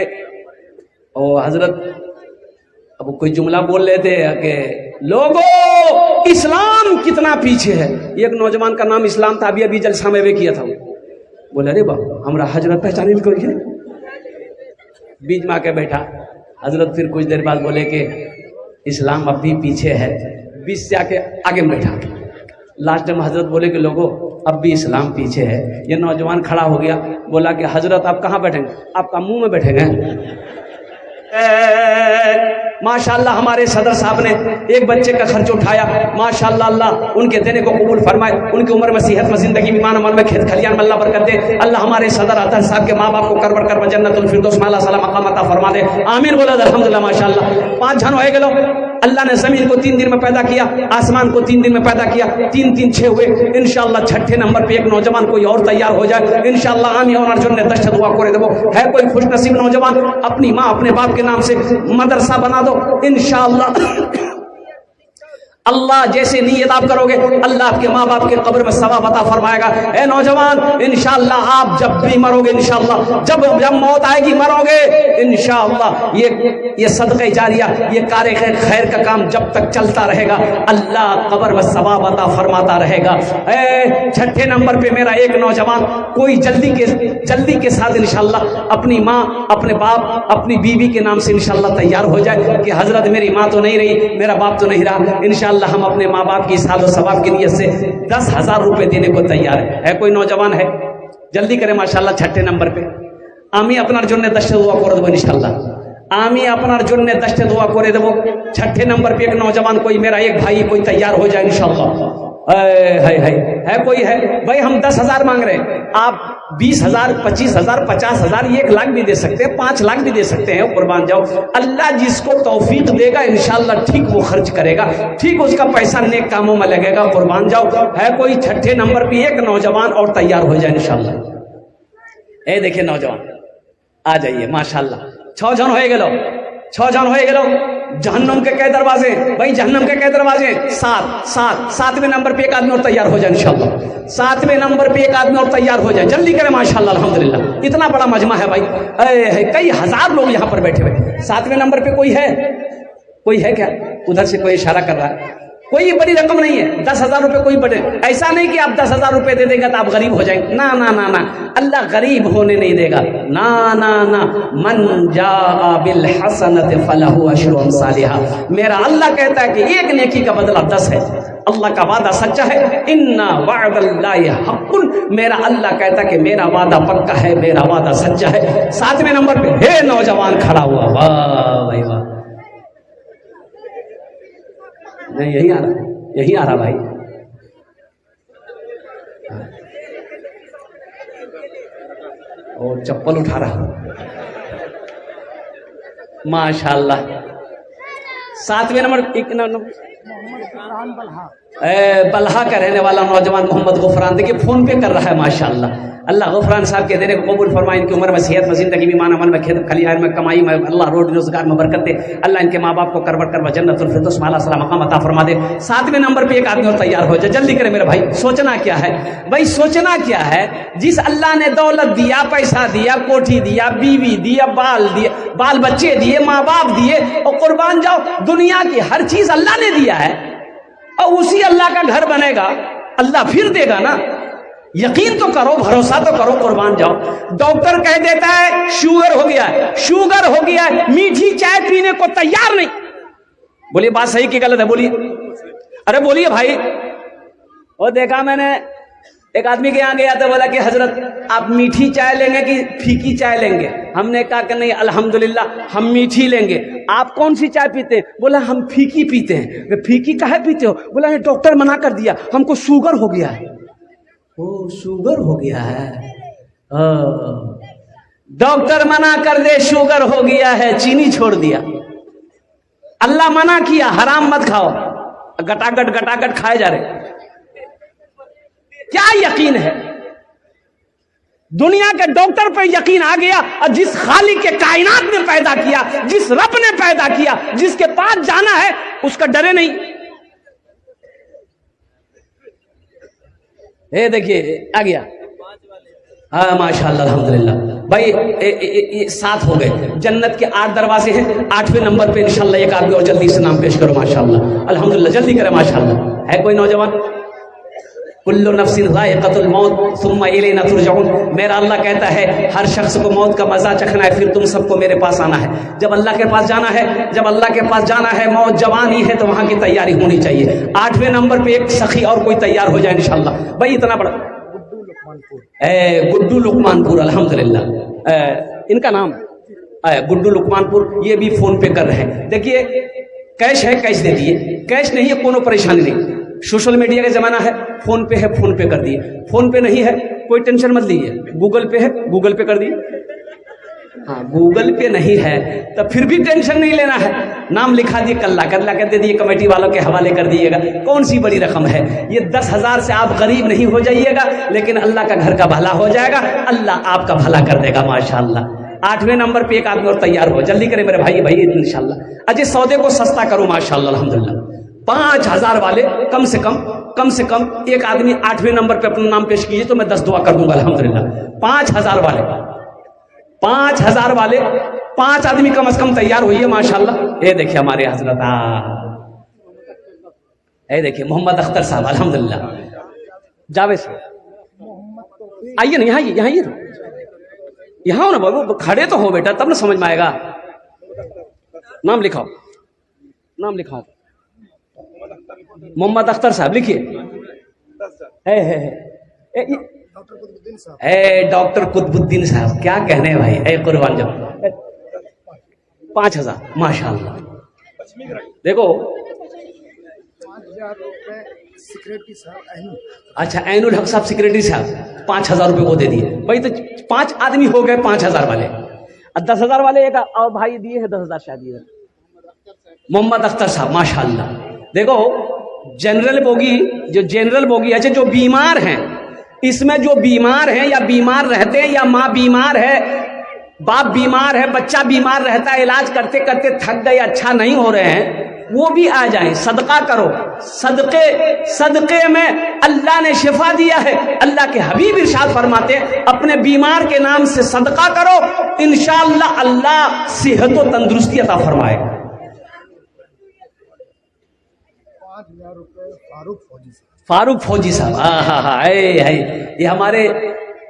ओ हजरत अब कोई जुमला बोल लेते कि लोगों इस्लाम कितना पीछे है। एक नौजवान का नाम इस्लाम था, अभी जलसा में वे किया था। बोले अरे बाबू हमरा हजरत पहचाने को बीच में आके बैठा। हजरत फिर कुछ देर बाद बोले कि इस्लाम अब भी पीछे है, बीच से आके आगे में बैठा। लास्ट में हजरत बोले कि लोगों अब भी इस्लाम पीछे है। ये नौजवान खड़ा हो गया, बोला कि हजरत आप कहाँ बैठेंगे? आपका मुंह में बैठेंगे। माशाल्लाह हमारे सदर साहब ने एक बच्चे का खर्च उठाया, माशाल्लाह अल्लाह उनके देने को कबूल फरमाए, उनकी उम्र में सेहत में जिंदगी में ईमान अमल में खेत खलियान में अल्लाह बरकत दे। अल्लाह हमारे सदर अतर साहब के माँ बाप को करबर कर जन्नतुल फिरदौस में अल्लाह सलाम मकाम अता फरमा दे। आमीन बोला अल्हम्दुलिल्लाह। माशाल्लाह 5 जन हो गए। अल्लाह ने जमीन को 3 दिन में पैदा किया, आसमान को 3 दिन में पैदा किया, 3 3 6 हुए। इंशाअल्लाह छठे नंबर पे एक नौजवान कोई और तैयार हो जाए इंशाअल्लाह। आमी और अर्जुन ने दस्त दुआ करे देवो। है कोई खुश नसीब नौजवान, अपनी माँ अपने बाप के नाम से मदरसा बना दो इंशाअल्लाह। अल्लाह जैसे नीयत आप करोगे अल्लाह आपके माँ बाप के कब्र में सवाब अता फरमाएगा। ए नौजवान इंशाअल्लाह आप जब भी मरोगे, इंशाअल्लाह जब मौत आएगी मरोगे इंशाअल्लाह, ये सदक़े जारिया, ये कार्य खैर का काम जब तक चलता रहेगा अल्लाह कब्र में सवाब अता फरमाता रहेगा। छठे नंबर पे मेरा एक नौजवान कोई जल्दी के साथ इंशाअल्लाह अपनी माँ अपने बाप अपनी बीवी के नाम से इंशाअल्लाह तैयार हो जाए कि हजरत मेरी माँ तो नहीं रही, मेरा बाप तो नहीं रहा, इंशाअल्लाह हम अपने माँ बाप की सालो सवाब की नियत से 10,000 रुपए देने को तैयार है। कोई नौजवान है? जल्दी करें माशाल्लाह। छठे नंबर पे आमी अपना अर्जुन ने दस्त दुआ करे देवो इंशाअल्लाह। आमी अपना अर्जुन ने दस्त दुआ करे देवो। छठे नंबर पे एक नौजवान कोई मेरा एक भाई कोई तैयार हो जाए इंशाअल्लाह। है कोई है भाई? हम 10,000 मांग रहे हैं, आप 20,000 25,000 50,000 1 लाख भी दे सकते हैं, 5 लाख भी दे सकते हैं। कुर्बान जाओ, अल्लाह जिसको तौफीक देगा इंशाअल्लाह ठीक वो खर्च करेगा, ठीक उसका पैसा नेक कामों में लगेगा। कुर्बान जाओ। है कोई? छठे नंबर पे एक नौजवान और तैयार हो जाए इंशाअल्लाह। देखिए नौजवान आ जाइए माशाअल्लाह। 6 जन हो गए, 6 जन हो गए। जहन्नम के कई दरवाजे भाई? जहन्नम के कई दरवाजे? 7। 7वें नंबर पे एक आदमी और तैयार हो जाए इंशाअल्लाह। 7वें नंबर पे एक आदमी और तैयार हो जाए। जल्दी करें माशाअल्लाह अल्हम्दुलिल्लाह। इतना बड़ा मजमा है भाई, कई हजार लोग यहाँ पर बैठे हुए। 7वें नंबर पे कोई है? कोई है क्या? उधर से कोई इशारा कर रहा है। कोई बड़ी रकम नहीं है, 10,000 रुपए कोई बड़े। ऐसा नहीं कि आप 10,000 रुपए दे देगा तो आप गरीब हो जाएंगे। ना ना ना ना, अल्लाह गरीब होने नहीं देगा। ना ना ना, मन जाअ बिल हसनति फलहु अशरु अम्सालिहा। मेरा अल्लाह कहता है कि एक नेकी का बदला 10 है। अल्लाह का वादा सच्चा है। इन्ना वअदल्लाहि हक़्क़ुन। मेरा अल्लाह कहता है कि मेरा वादा पक्का है, मेरा वादा सच्चा है। 7वें नंबर पे हे नौजवान खड़ा हुआ। वाह भाई वाह। नहीं यही आ रहा भाई। और चप्पल उठा रहा माशाअल्लाह। 7वें नंबर बल्हा का रहने वाला नौजवान मोहम्मद गुफरान, देखिए फोन पे कर रहा है माशाअल्लाह। अल्लाह गुफरान साहब के देने को कबूल फरमाए। इनकी उम्र में सेहत में जिंदगी में ईमान अमल में खेत खलियान में कमाई में अल्लाह रोटी रोजगार में बरकत दे। अल्लाह इनके माँ बाप को करबर जन्नतुल फिरदौस में अल्लाह सलाम मकाम अता फरमा दे। 7वें नंबर पे एक आदमी और तैयार हो जाए। जल्दी करें मेरे भाई। सोचना क्या है भाई? सोचना क्या है? जिस अल्लाह ने दौलत दिया, पैसा दिया, कोठी दिया, बीवी दिया, बाल बच्चे दिए, माँ बाप दिए, और कुर्बान जाओ दुनिया की हर चीज अल्लाह ने दिया है, और उसी अल्लाह का घर बनेगा, अल्लाह फिर देगा ना। यकीन तो करो, भरोसा तो करो। कुर्बान जाओ। डॉक्टर कह देता है शुगर हो गया है, शुगर हो गया है, मीठी चाय पीने को तैयार नहीं। बोलिए बात सही कि गलत है? बोलिए, अरे बोलिए भाई। वो देखा मैंने एक आदमी के यहाँ गया तो बोला कि हजरत आप मीठी चाय लेंगे कि फीकी चाय लेंगे? हमने कहा कि नहीं अल्हम्दुलिल्लाह हम मीठी लेंगे। आप कौन सी चाय पीते हैं? बोला हम फीकी पीते हैं। फीकी काहे पीते हो? बोला डॉक्टर मना कर दिया, हमको शुगर हो गया है। ओ शुगर हो गया है। डॉक्टर मना कर दे शुगर हो गया है, चीनी छोड़ दिया। अल्लाह मना किया हराम मत खाओ, गटागट खाए जा रहे। क्या यकीन है? दुनिया के डॉक्टर पे यकीन आ गया, और जिस खालिक के कायनात ने पैदा किया, जिस रब ने पैदा किया, जिसके पास जाना है उसका डरे नहीं। ये देखिए आ गया। हाँ माशाल्लाह अल्हम्दुलिल्लाह भाई, ये 7 हो गए। जन्नत के 8 दरवाजे हैं, 8वें नंबर पे इंशाल्लाह एक आदमी और जल्दी से नाम पेश करो। माशाल्लाह अल्हम्दुलिल्लाह, जल्दी करें माशाल्लाह। है कोई नौजवान? कुल्लु नफ्सिन ज़ाइक़तुल मौत सुम्मा इलैना तुरजऊन। मेरा अल्लाह कहता है हर शख्स को मौत का मजा चखना है, फिर तुम सबको मेरे पास आना है। जब अल्लाह के पास जाना है, जब अल्लाह के पास जाना है, मौत जवानी है तो वहां की तैयारी होनी चाहिए। 8वें नंबर पे एक सखी और कोई तैयार हो जाए इंशाल्लाह। भाई इतना बड़ा गुड्डू लुकमानपुर अल्हम्दुलिल्लाह, इनका नाम गुड्डू लुकमानपुर, ये भी फोन पे कर रहे हैं। देखिए कैश है, कैश दे दिए, कैश नहीं है कोनो परेशानी नहीं। सोशल मीडिया का जमाना है, फोन पे है, फोन पे कर दिए। फोन पे नहीं है कोई टेंशन मत लीजिए, गूगल पे है, गूगल पे कर दिए। हाँ गूगल पे नहीं है तो फिर भी टेंशन नहीं लेना है, नाम लिखा दिए, कल्ला कर दे दिए, कमेटी वालों के हवाले कर दिएगा। कौन सी बड़ी रकम है ये? 10,000 से आप गरीब नहीं हो जाइएगा, लेकिन अल्लाह का घर का भला हो जाएगा, अल्लाह आपका भला कर देगा माशाल्लाह। 8वें नंबर पे एक आदमी और तैयार हो, जल्दी करें मेरे भाई इंशाल्लाह। अजय सौदे को सस्ता करो माशाल्लाह अल्हम्दुलिल्लाह। 5,000 वाले कम से कम एक आदमी 8वें नंबर पे अपना नाम पेश कीजिए तो मैं 10 दुआ कर दूंगा अल्हम्दुलिल्लाह। 5,000 वाले 5 आदमी कम से कम तैयार हुई है माशाल्लाह। ये देखिए हमारे हजरत, ये देखिए मोहम्मद अख्तर साहब अल्हम्दुलिल्लाह। जावेद साहब आइए ना, यहाँ हो ना बाबू, खड़े तो हो बेटा तब ना समझ में आएगा। नाम लिखाओ मोहम्मद अख्तर साहब लिखिए। डॉक्टर कुतुबुद्दीन साहब, क्या कहने हैं भाई, ए कुर्बान जाओ। 5,000 माशाल्लाह। देखो
5,000 रुपए सेक्रेटरी साहब,
अच्छा ऐनुल हक साहब सेक्रेटरी साहब 5,000 रुपए वो दे दिए भाई। तो 5 आदमी हो गए 5,000 वाले, और 10,000 वाले एक और भाई दिए हैं 10,000 शायद, मोहम्मद अख्तर साहब माशाल्लाह। देखो जनरल बोगी अच्छा जो बीमार हैं, इसमें जो बीमार हैं या बीमार रहते हैं, या माँ बीमार है, बाप बीमार है, बच्चा बीमार रहता है, इलाज करते करते थक गए, अच्छा नहीं हो रहे हैं, वो भी आ जाएं, सदका करो। सदके में अल्लाह ने शिफा दिया है। अल्लाह के हबीब इरशाद फरमाते हैं अपने बीमार के नाम से सदका करो, इंशाअल्लाह अल्लाह सेहत और तंदुरुस्ती अता फरमाएगा।
5,000 रुपए
फारूक फौजी साहब, ये हमारे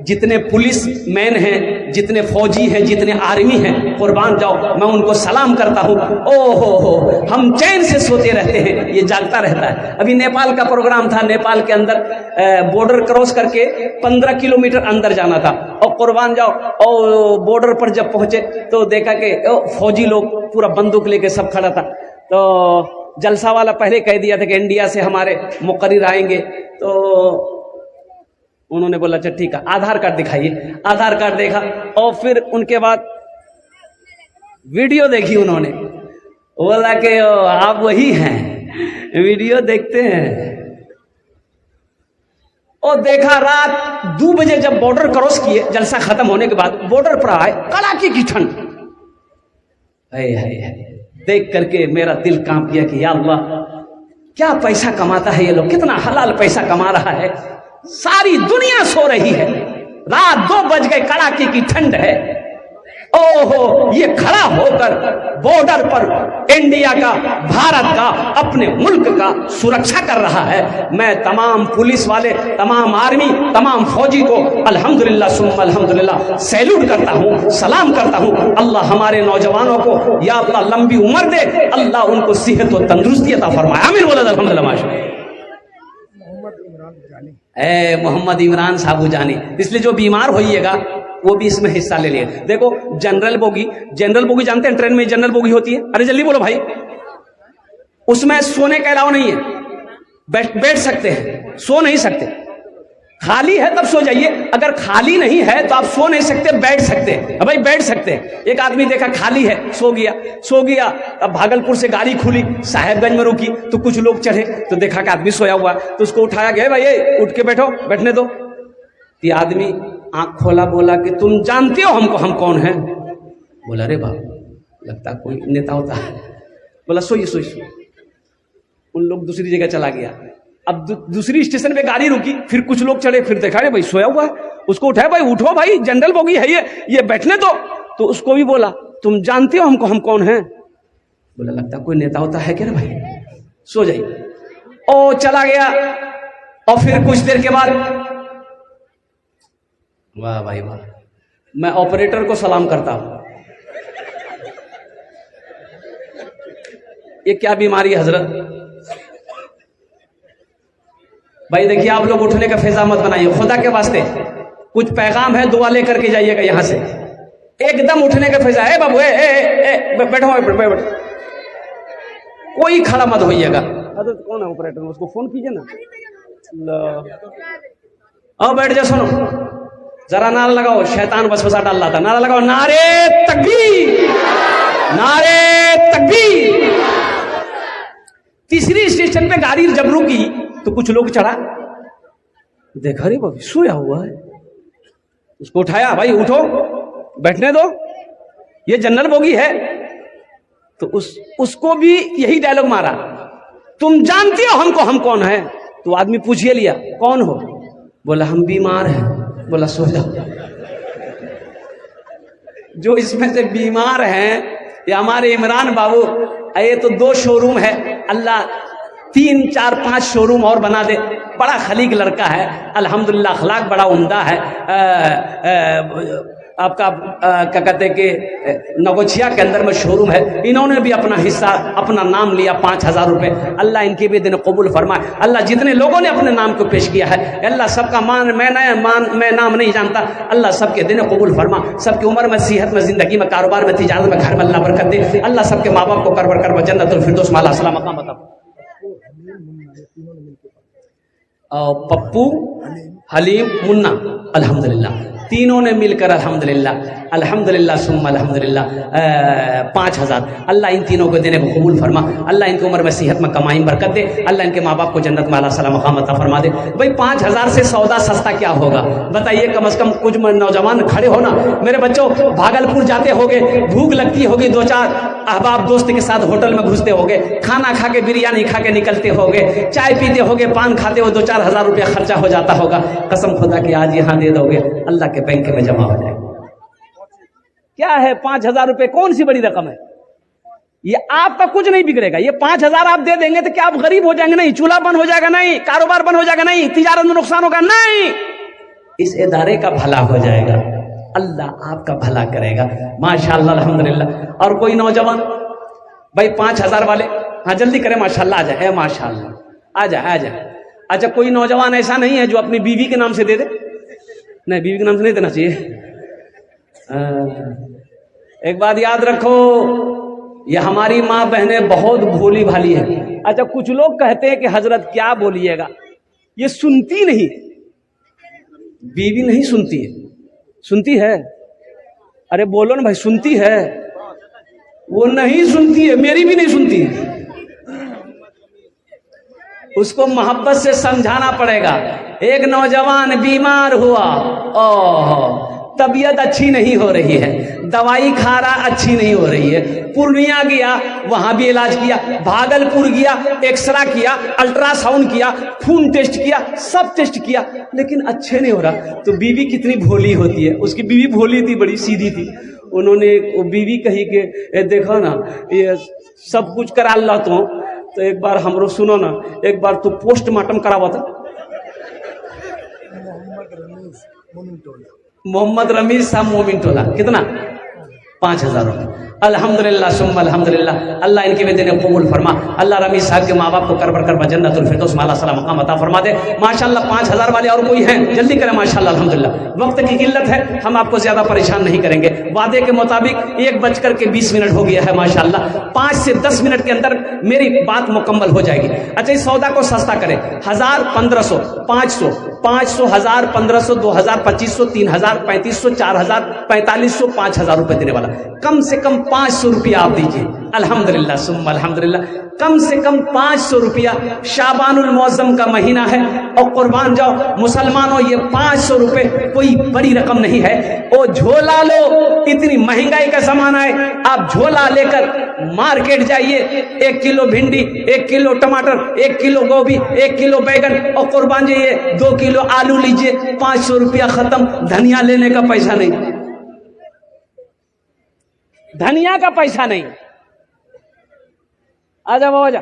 जितने पुलिस मैन हैं, जितने फौजी हैं, जितने आर्मी हैं, कुर्बान जाओ, मैं उनको सलाम करता हूँ। ओहो हम चैन से सोते रहते हैं, ये जागता रहता है। अभी नेपाल का प्रोग्राम था, नेपाल के अंदर बॉर्डर क्रॉस करके 15 किलोमीटर अंदर जाना था, और कुर्बान जाओ, और बॉर्डर पर जब पहुंचे तो देखा कि फौजी लोग पूरा बंदूक लेके सब खड़ा था। तो जलसा वाला पहले कह दिया था कि इंडिया से हमारे मुकर्रिर आएंगे, तो उन्होंने बोला अच्छा ठीक है, आधार कार्ड दिखाइए। आधार कार्ड देखा, और फिर उनके बाद वीडियो देखी उन्होंने, बोला कि आप वही हैं, वीडियो देखते हैं। और देखा रात 2 बजे जब बॉर्डर क्रॉस किए, जलसा खत्म होने के बाद बॉर्डर पर आए, कड़ाके की ठंड, देख करके मेरा दिल कांप गया कि या अल्लाह क्या पैसा कमाता है ये लोग, कितना हलाल पैसा कमा रहा है। सारी दुनिया सो रही है, रात 2 बज गए, कड़ाके की ठंड है, ओहो ये खड़ा होकर बॉर्डर पर इंडिया का, भारत का, अपने मुल्क का सुरक्षा कर रहा है। मैं तमाम पुलिस वाले, तमाम आर्मी, तमाम फौजी को अल्हम्दुलिल्लाह सुम्मा अल्हम्दुलिल्लाह सैल्यूट करता हूँ, सलाम करता हूँ। अल्लाह हमारे नौजवानों को या अल्लाह लंबी उम्र दे, अल्लाह उनको सेहत और तंदुरुस्ती अता फरमाए, आमीन बोला अल्हम्दुलिल्लाह माशाअल्लाह। मोहम्मद इमरान साहब जानी, इसलिए जो बीमार होइएगा वो भी इसमें हिस्सा ले लिए। देखो जनरल बोगी जानते हैं, ट्रेन में जनरल बोगी होती है, अरे जल्दी बोलो भाई, उसमें सोने का अलाउ नहीं है, बैठ सकते हैं, सो नहीं सकते, खाली है तब सो जाइए, अगर खाली नहीं है तो आप सो नहीं सकते, बैठ सकते हैं। भाई बैठ सकते हैं। एक आदमी देखा खाली है, सो गया। अब भागलपुर से गाड़ी खुली, साहेबगंज में रुकी, तो कुछ लोग चढ़े तो देखा कि आदमी सोया हुआ, तो उसको उठाया गया, भाई ये उठ के बैठो, बैठने दो। ये आदमी आंख खोला, बोला कि तुम जानते हो हमको, हम कौन हैं? बोला अरे बाप, लगता कोई नेता होता है। बोला सोइए। उन लोग दूसरी जगह चला गया। अब दूसरी स्टेशन पे गाड़ी रुकी, फिर कुछ लोग चढ़े, फिर देखा भाई सोया हुआ है, उसको उठाया, भाई उठो भाई, जनरल बोगी है ये बैठने दो। तो उसको भी बोला तुम जानते हो हमको, हम कौन हैं? बोला लगता कोई नेता होता है क्या रे भाई, सो जाइए। ओ चला गया। और फिर कुछ देर के बाद, वाह भाई वाह, मैं ऑपरेटर को सलाम करता हूं। ये क्या बीमारी हजरत? भाई देखिए, आप लोग उठने का फैजा मत बनाइए, खुदा के वास्ते कुछ पैगाम है, दुआ लेकर के जाइएगा यहां से। एकदम उठने का फैजा है बाबू, बैठो, कोई खड़ा मत होइएगा। हजरत कौन है ऑपरेटर, उसको फोन कीजिए ना। आओ बैठ जाओ, सुनो जरा नारा लगाओ, शैतान वसवसा डाल रहा था, नारा लगाओ, नारे तकबीर, नारे तकबीर। तीसरी स्टेशन पे गाड़ी जब रुकी तो कुछ लोग चढ़ा, देखा रे बाबू सोया हुआ है, उसको उठाया, भाई उठो, बैठने दो, ये जनरल बोगी है। तो उसको भी यही डायलॉग मारा, तुम जानते हो हमको, हम कौन है? तो आदमी पूछिए लिया, कौन हो? बोला हम बीमार हैं। बोला सो जाओ। जो इसमें से बीमार हैं ये हमारे इमरान बाबू, ये तो 2 शोरूम है, अल्लाह 3, 4, 5 शोरूम और बना दे। बड़ा खलीक लड़का है, अल्हम्दुलिल्लाह, अखलाक बड़ा उम्दा है। आपका क्या कहते हैं कि नगोचिया के अंदर में शोरूम है। इन्होंने भी अपना हिस्सा, अपना नाम लिया 5000 रुपए। अल्लाह इनके भी दिन कबूल फरमाए। अल्लाह जितने लोगों ने अपने नाम को पेश किया है, अल्लाह सबका मैं नाम नहीं जानता, अल्लाह सबके दिन कबूल फरमा, सबकी उम्र में, सेहत में, जिंदगी में, कारोबार में, तिजारत में, घर में अल्लाह बरकत दे। अल्लाह सबके माँ बाप को करबर कर जन्नतुल फिरदौस में अल्लाह सलाम मकाम बता। पप्पू, हलीम, मुन्ना, अल्हम्दुलिल्लाह, तीनों ने मिलकर अल्हम्दुलिल्लाह सुम्मा अल्हम्दुलिल्लाह 5000। अल्लाह इन तीनों को देने को कबूल फरमा। अल्लाह इनकी उम्र में, सेहत में, कमाई में बरकत दे। अल्लाह इनके माँ बाप को जन्नत में अल्लाह सलाम मकाम अता फरमा दे। भाई 5000 से सौदा सस्ता क्या होगा बताइए? कम से कम कुछ नौजवान खड़े हो ना। मेरे बच्चों, भागलपुर जाते होगे, भूख लगती होगी, 2-4 अहबाब दोस्त के साथ होटल में घुसते होगे, खाना खा के, बिरयानी खा के निकलते होगे, चाय पीते होगे, पान खाते हो, 2-4 हजार रुपया खर्चा हो जाता होगा। कसम खुदा की आज यहाँ दे दोगे, अल्लाह के बैंक में जमा हो जाएगा। क्या है 5000 रुपए, कौन सी बड़ी रकम है? ये आपका कुछ नहीं बिगड़ेगा। ये 5000 आप दे देंगे तो क्या आप गरीब हो जाएंगे? नहीं। चूल्हा बंद हो जाएगा? नहीं। कारोबार बंद हो जाएगा? नहीं। तिजारत में नुकसान होगा? नहीं। इस इदारे का भला हो जाएगा, अल्लाह आपका भला करेगा। माशाअल्लाह, अल्हम्दुलिल्लाह। और कोई नौजवान भाई 5000 वाले, हाँ जल्दी करें, माशाअल्लाह आ जाए, माशाअल्लाह आ जाए। अच्छा, कोई नौजवान ऐसा नहीं है जो अपनी बीवी के नाम से दे दे? नहीं, बीवी के नाम से नहीं देना चाहिए। एक बात याद रखो, ये हमारी माँ बहनें बहुत भोली भाली है। अच्छा, कुछ लोग कहते हैं कि हजरत क्या बोलिएगा, ये सुनती नहीं, बीवी नहीं सुनती है। सुनती है? अरे बोलो ना भाई, सुनती है? वो नहीं सुनती है, मेरी भी नहीं सुनती है। उसको मोहब्बत से समझाना पड़ेगा। एक नौजवान बीमार हुआ, ओह तबीयत अच्छी नहीं हो रही है, दवाई खा रहा, अच्छी नहीं हो रही है। पूर्णिया गया, वहां भी इलाज किया, भागलपुर गया, एक्सरा किया, अल्ट्रासाउंड किया, खून टेस्ट किया, सब टेस्ट किया, लेकिन अच्छे नहीं हो रहा। तो बीवी कितनी भोली होती है। उसकी बीवी भोली थी, बड़ी सीधी थी। उन्होंने वो बीवी कही कि देखो ना, ये सब कुछ करा ला तो एक बार हमरो सुनो ना, एक बार तू पोस्टमार्टम करावा था। मोहम्मद रमीज साहब मोमिन टोला, कितना? 5000 रुपये। अल्हम्दुलिल्लाह सुम्मा अल्हम्दुलिल्लाह। अल्लाह इनकी भी दिन कबूल फरमा। अल्लाह रमीज साहब के माँ बाप को करबर कर जन्नतुल फिरदौस माला सलाम मकाम अता फरमा दे। माशाल्लाह 5000 वाले और कोई हैं जल्दी करें माशाल्लाह अल्हम्दुलिल्लाह। वक्त की किल्लत है, हम आपको ज्यादा परेशान नहीं करेंगे। वादे के मुताबिक 1:20 हो गया है माशाल्लाह। 5 से 10 मिनट के अंदर मेरी बात मुकम्मल हो जाएगी। अच्छा, इस सौदा को सस्ता करें। 1000, 1500, 500, 500, 1000, 1500, 2000, 2500, 3000, 3500, 4000, 4500, 5000 रुपए देने वाला। कम से कम 500 रुपया आप दीजिए। अल्हम्दुलिल्लाह सुम्मा अल्हम्दुलिल्लाह। कम से कम 500 रुपया। शाबानुल मुअज्जम का महीना है और कुर्बान जाओ मुसलमानों, ये 500 रुपए कोई बड़ी रकम नहीं है। ओ झोला लो, इतनी महंगाई का जमाना है, आप झोला लेकर मार्केट जाइए। 1 किलो भिंडी, 1 किलो टमाटर, 1 किलो गोभी, 1 किलो बैगन और कुर्बान जाइए 2 किलो आलू लीजिए। 500 रुपया खत्म। धनिया लेने का पैसा नहीं, धनिया का पैसा नहीं। आजा बाबा जा।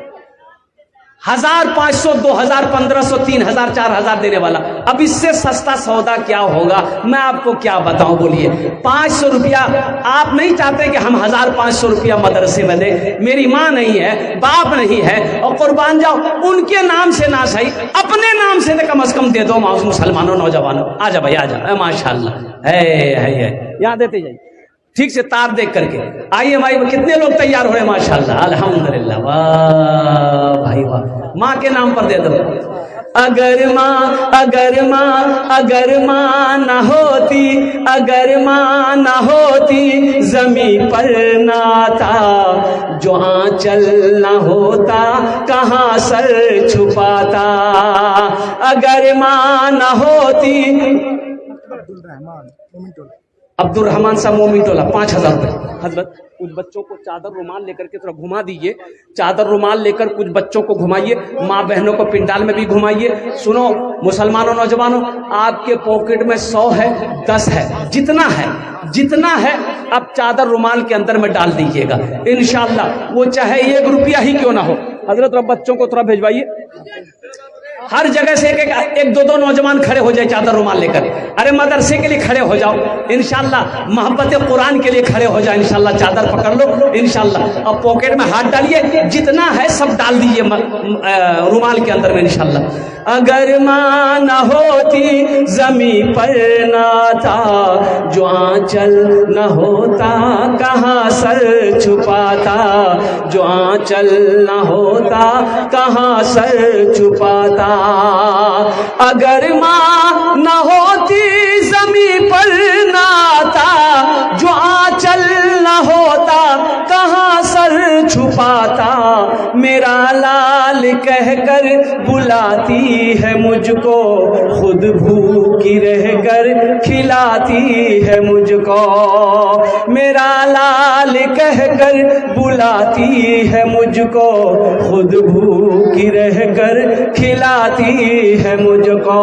1000, 500, 2000, 1500, 3000, 4000 देने वाला। अब इससे सस्ता सौदा क्या होगा, मैं आपको क्या बताऊं, बोलिए। 500 रुपया आप नहीं चाहते कि हम 1500 रुपया मदरसे में दें। मेरी माँ नहीं है, बाप नहीं है, और कुर्बान जाओ उनके नाम से ना सही अपने नाम से कम से कम दे दो मुसलमानों, नौजवानों। आजा भाई आजा, माशाल्लाह है यहाँ देते जाइए ठीक से तार देख करके। आइए भाई, कितने लोग तैयार हो रहे हैं माशाल्लाह अल्हम्दुलिल्लाह। वाह भाई वाह, माँ के नाम पर दे दो। अगर माँ ना होती, अगर माँ ना होती जमी पर नाता, जो आंचल ना होता कहाँ सर छुपाता। अगर माँ ना होती। अब्दुल रहमान साहब मोमिन टोला 5000 रुपए। हजरत कुछ बच्चों को चादर रुमाल लेकर के थोड़ा घुमा दीजिए। चादर रुमाल लेकर कुछ बच्चों को घुमाइए, माँ बहनों को पिंडाल में भी घुमाइए। सुनो मुसलमानों, नौजवानों, आपके पॉकेट में 100 है, 10 है, जितना है आप चादर रुमाल के अंदर में डाल दीजिएगा इंशाअल्लाह। वो चाहे 1 रुपया ही क्यों ना हो। हजरत बच्चों को थोड़ा भेजवाइए। हर जगह से एक दो नौजवान खड़े हो जाए चादर रुमाल लेकर। अरे मदरसे के लिए खड़े हो जाओ इंशाल्लाह, मोहब्बत कुरान के लिए खड़े हो जाओ इंशाल्लाह। चादर पकड़ लो इंशाल्लाह, अब पॉकेट में हाथ डालिए, जितना है सब डाल दीजिए रुमाल के अंदर में इंशाल्लाह। अगर माँ न होती जमी पर नाता, जो आंचल न होता कहाँ सर छुपाता, जो आंचल न होता कहाँ सर छुपाता। अगर माँ न होती जमी पर नाता, जो आंचल न होता कहाँ सर छुपाता। मेरा लाल कहकर बुलाती है मुझको, खुद भूखी रहकर खिलाती है मुझको। मेरा लाल कहकर बुलाती है मुझको, खुद भूखी रहकर खिलाती है मुझको।